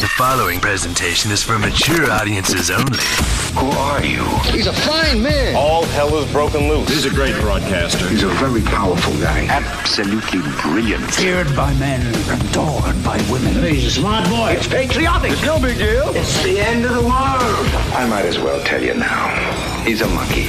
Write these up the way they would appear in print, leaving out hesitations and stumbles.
The following presentation is for mature audiences only. Who are you? He's a fine man. All hell is broken loose. He's a great broadcaster. He's a very powerful guy. Absolutely brilliant. Feared by men, adored by women. He's a smart boy. It's patriotic. It's no big deal. It's the end of the world. I might as well tell you now. He's a monkey.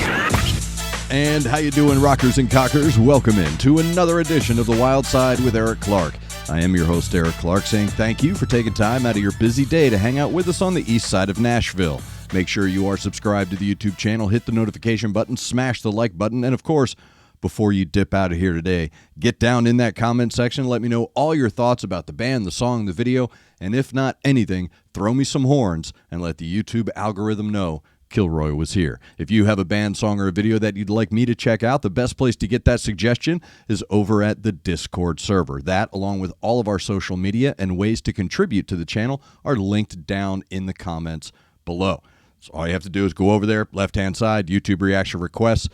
And how you doing, rockers and cockers? Welcome in to another edition of The Wyldeside with Eric Clark. I am your host, Eric Clark, saying thank you for taking time out of your busy day to hang out with us on the east side of Nashville. Make sure you are subscribed to the YouTube channel, hit the notification button, smash the like button, and of course, before you dip out of here today, get down in that comment section, let me know all your thoughts about the band, the song, the video, and if not anything, throw me some horns and let the YouTube algorithm know Kilroy was here. If you have a band, song, or a video that you'd like me to check out, the best place to get that suggestion is over at the Discord server. That, along with all of our social media and ways to contribute to the channel, are linked down in the comments below. So all you have to do is go over there, left-hand side, YouTube reaction requests,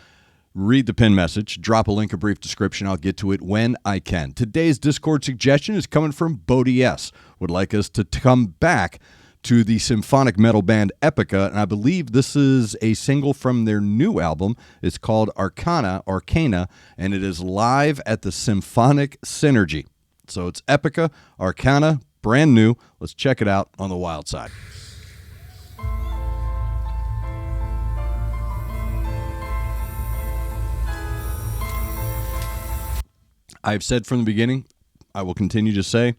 read the pin message, drop a link, a brief description. I'll get to it when I can. Today's Discord suggestion is coming from Bodie S. Would like us to come back to the symphonic metal band Epica, and I believe this is a single from their new album. It's called ARCANA, and it is live at the Symphonic Synergy. So it's Epica, ARCANA, brand new. Let's check it out on the Wyldeside. I've said from the beginning, I will continue to say,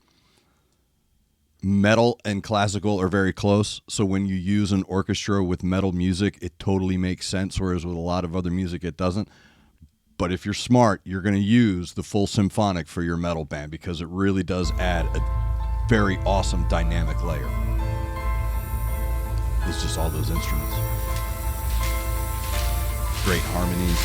metal and classical are very close, so when you use an orchestra with metal music, it totally makes sense, whereas with a lot of other music, it doesn't. But if you're smart, you're going to use the full symphonic for your metal band because it really does add a very awesome dynamic layer. It's just all those instruments. Great harmonies.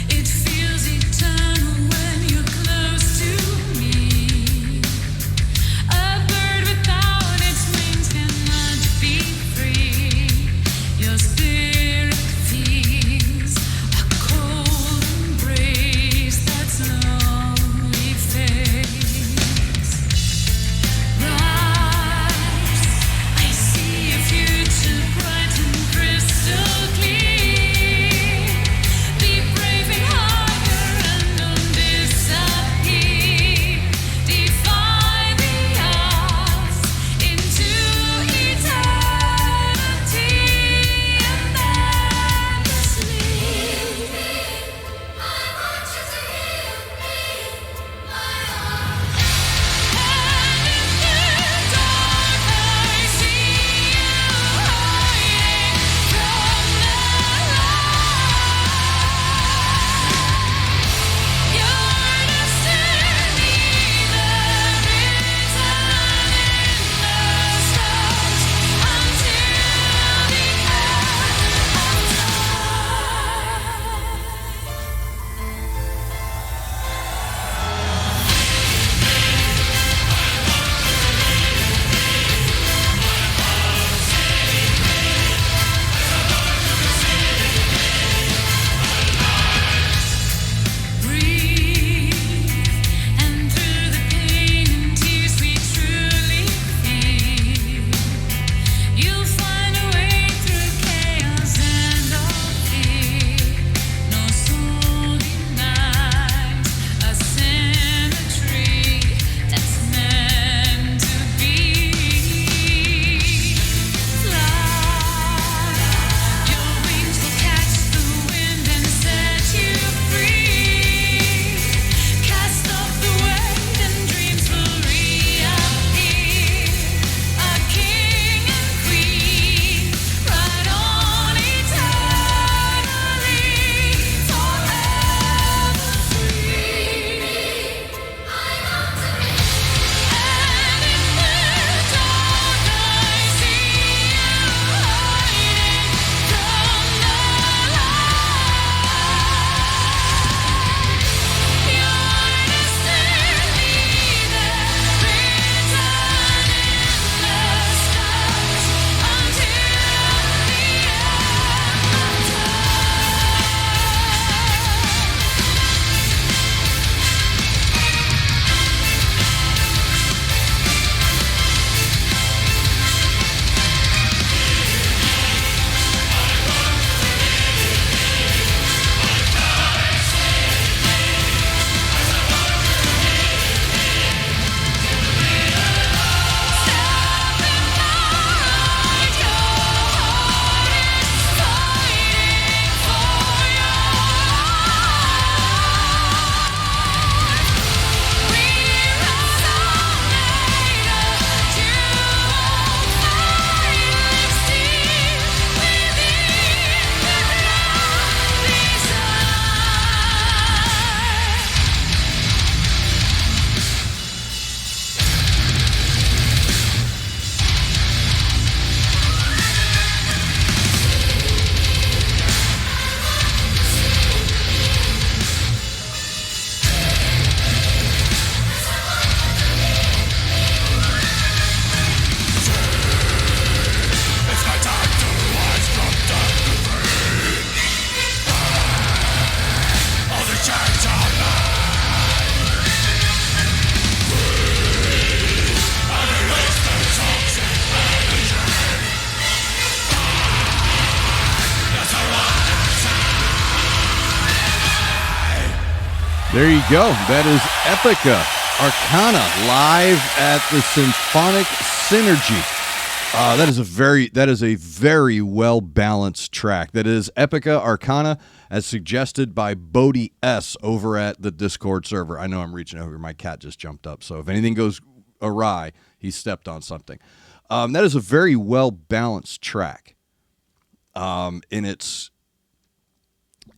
It feels eternal. There you go. That is Epica, Arcana, live at the Symphonic Synergy. That is a very well balanced track. That is Epica Arcana, as suggested by Bodie S over at the Discord server. I know I'm reaching over. My cat just jumped up, so if anything goes awry, he stepped on something. That is a very well balanced track.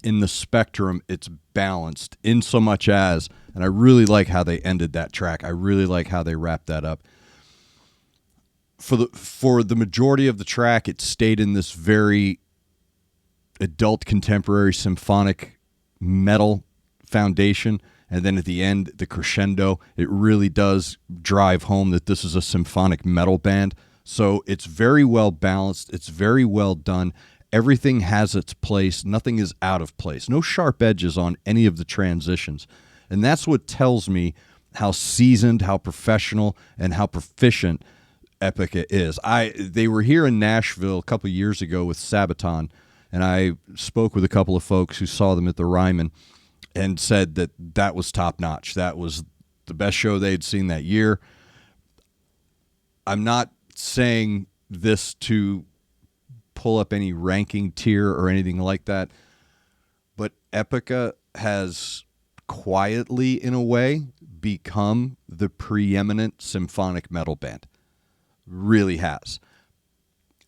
In the spectrum, it's balanced in so much as, and I really like how they ended that track. I really like how they wrapped that up. For the majority of the track, it stayed in this very adult contemporary symphonic metal foundation, and then at the end, the crescendo, it really does drive home that this is a symphonic metal band. So it's very well balanced. It's very well done. Everything has its place. Nothing is out of place. No sharp edges on any of the transitions. And that's what tells me how seasoned, how professional, and how proficient Epica is. They were here in Nashville a couple of years ago with Sabaton, and I spoke with a couple of folks who saw them at the Ryman and said that was top-notch. That was the best show they'd seen that year. I'm not saying this to pull up any ranking tier or anything like that, but Epica has quietly, in a way, become the preeminent symphonic metal band. Really has.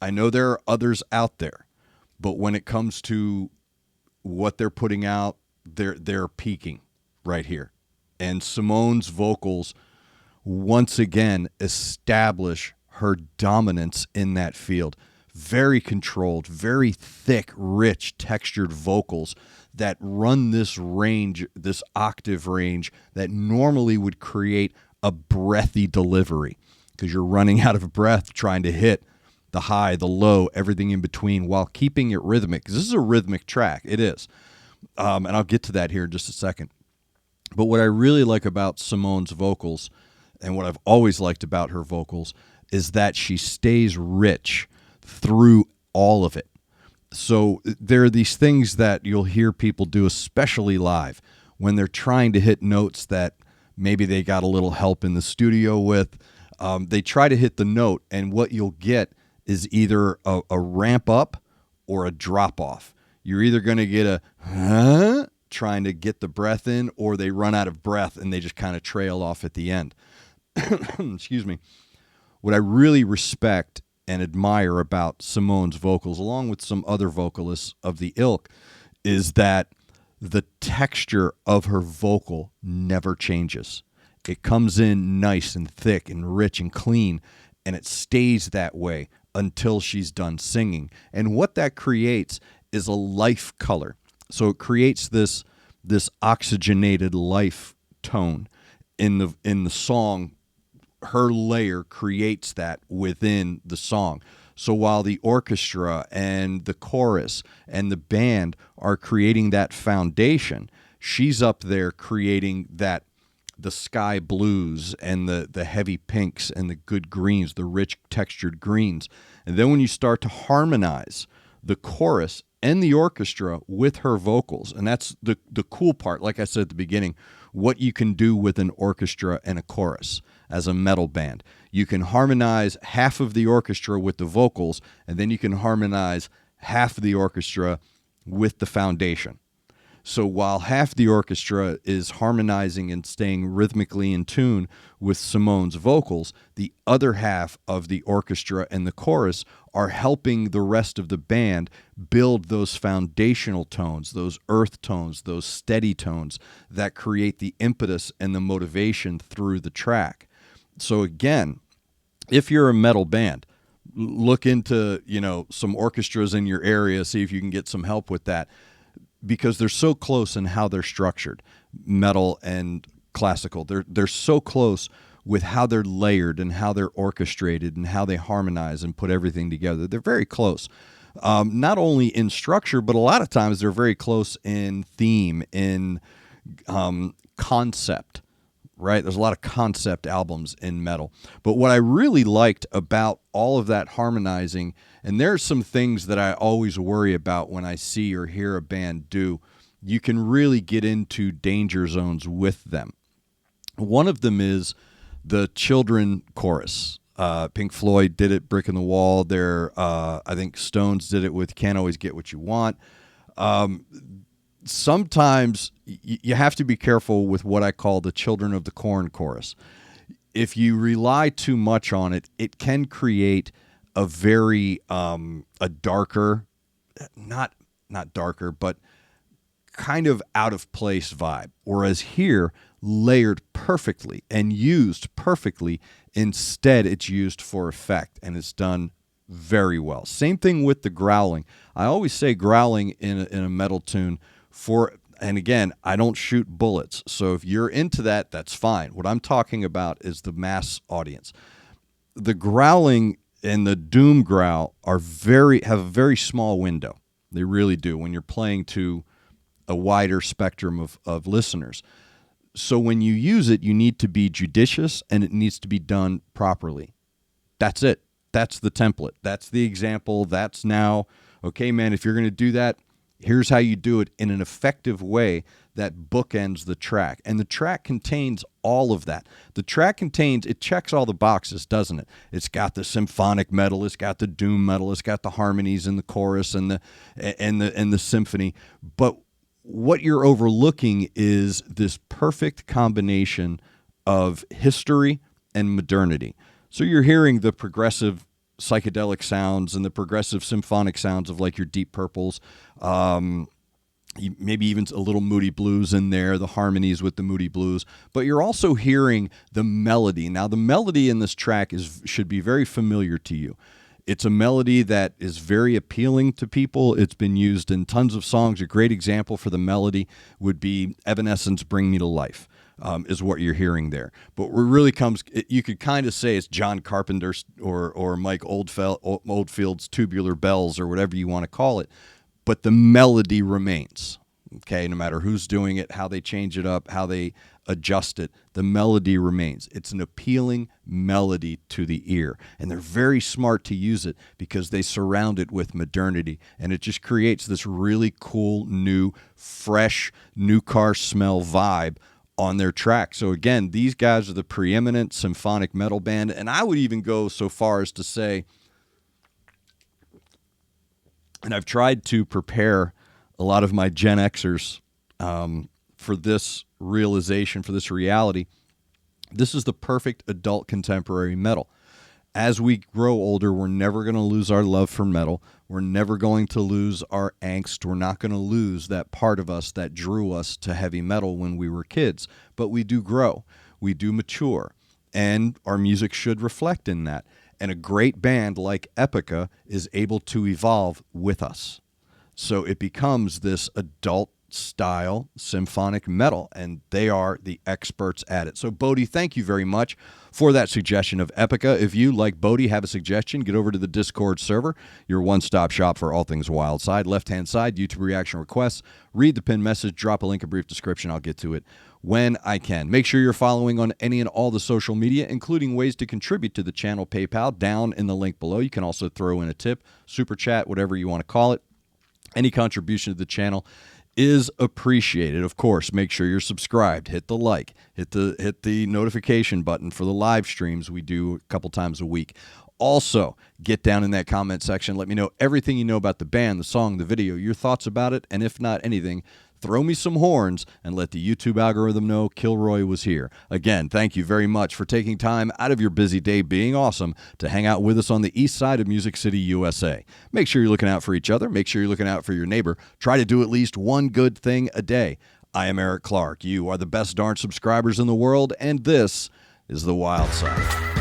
I know there are others out there, but when it comes to what they're putting out, they're peaking right here. And Simone's vocals once again establish her dominance in that field. Very controlled, very thick, rich, textured vocals that run this range, this octave range that normally would create a breathy delivery because you're running out of breath trying to hit the high, the low, everything in between while keeping it rhythmic. Because this is a rhythmic track. It is. And I'll get to that here in just a second. But what I really like about Simone's vocals, and what I've always liked about her vocals, is that she stays rich through all of it. So there are these things that you'll hear people do, especially live, when they're trying to hit notes that maybe they got a little help in the studio with. They try to hit the note, and what you'll get is either a ramp up or a drop off. You're either going to get a trying to get the breath in, or they run out of breath and they just kind of trail off at the end. Excuse me. What I really respect and admire about Simone's vocals, along with some other vocalists of the ilk, is that the texture of her vocal never changes. It comes in nice and thick and rich and clean, and it stays that way until she's done singing. And what that creates is a life color. So it creates this oxygenated life tone in the song. Her layer creates that within the song. So while the orchestra and the chorus and the band are creating that foundation, she's up there creating that, the sky blues and the heavy pinks and the good greens, the rich textured greens. And then when you start to harmonize the chorus and the orchestra with her vocals, and that's the cool part, like I said at the beginning, what you can do with an orchestra and a chorus as a metal band. You can harmonize half of the orchestra with the vocals, and then you can harmonize half of the orchestra with the foundation. So while half the orchestra is harmonizing and staying rhythmically in tune with Simone's vocals, the other half of the orchestra and the chorus are helping the rest of the band build those foundational tones, those earth tones, those steady tones that create the impetus and the motivation through the track. So again, if you're a metal band, look into, some orchestras in your area, see if you can get some help with that, because they're so close in how they're structured, metal and classical. They're so close with how they're layered and how they're orchestrated and how they harmonize and put everything together. They're very close, not only in structure, but a lot of times they're very close in theme, in concept, right? There's a lot of concept albums in metal. But what I really liked about all of that harmonizing, and there's some things that I always worry about when I see or hear a band do you can really get into danger zones with them. One of them is the children chorus. Pink Floyd did it, Brick in the Wall. I think Stones did it with Can't Always Get What You Want. Sometimes you have to be careful with what I call the Children of the Corn chorus. If you rely too much on it, it can create a very a darker, not darker, but kind of out of place vibe. Whereas here, layered perfectly and used perfectly. Instead, it's used for effect, and it's done very well. Same thing with the growling. I always say growling in a metal tune and again, I don't shoot bullets. So if you're into that, that's fine. What I'm talking about is the mass audience. The growling and the doom growl have a very small window. They really do when you're playing to a wider spectrum of listeners. So when you use it, you need to be judicious, and it needs to be done properly. That's it. That's the template. That's the example. That's now, okay, man, if you're going to do that, here's how you do it in an effective way that bookends the track. And the track contains all of that. The track it checks all the boxes, doesn't it? It's got the symphonic metal, it's got the doom metal, it's got the harmonies in the chorus and the symphony. But what you're overlooking is this perfect combination of history and modernity. So you're hearing the progressive psychedelic sounds and the progressive symphonic sounds of like your Deep Purples, maybe even a little Moody Blues in there, the harmonies with the Moody Blues, but you're also hearing the melody. Now, the melody in this track should be very familiar to you. It's a melody that is very appealing to people. It's been used in tons of songs. A great example for the melody would be Evanescence, Bring Me to Life. Is what you're hearing there. But what really you could kind of say it's John Carpenter or Mike Oldfield's Tubular Bells or whatever you want to call it. But the melody remains, okay? No matter who's doing it, how they change it up, how they adjust it, the melody remains. It's an appealing melody to the ear. And they're very smart to use it because they surround it with modernity. And it just creates this really cool, new, fresh, new car smell vibe on their track. So again, these guys are the preeminent symphonic metal band, and I would even go so far as to say, and I've tried to prepare a lot of my Gen Xers for this realization, for this reality, this is the perfect adult contemporary metal. As we grow older, we're never going to lose our love for metal. We're never going to lose our angst. We're not going to lose that part of us that drew us to heavy metal when we were kids. But we do grow. We do mature. And our music should reflect in that. And a great band like Epica is able to evolve with us. So it becomes this adult style symphonic metal, and they are the experts at it. So Bodhi, thank you very much for that suggestion of Epica. If you, like Bodhi, have a suggestion, get over to the Discord server, your one-stop shop for all things Wyldeside. Left-hand side, YouTube reaction requests. Read the pinned message, drop a link, a brief description. I'll get to it when I can. Make sure you're following on any and all the social media, including ways to contribute to the channel PayPal down in the link below. You can also throw in a tip, super chat, whatever you want to call it. Any contribution to the channel is appreciated. Of course, make sure you're subscribed, hit the like, hit the notification button for the live streams we do a couple times a week. Also, get down in that comment section, let me know everything you know about the band, the song, the video, your thoughts about it, and if not anything, throw me some horns and let the YouTube algorithm know Kilroy was here. Again, thank you very much for taking time out of your busy day being awesome to hang out with us on the east side of Music City, USA. Make sure you're looking out for each other. Make sure you're looking out for your neighbor. Try to do at least one good thing a day. I am Eric Clark. You are the best darn subscribers in the world, and this is the Wyldeside.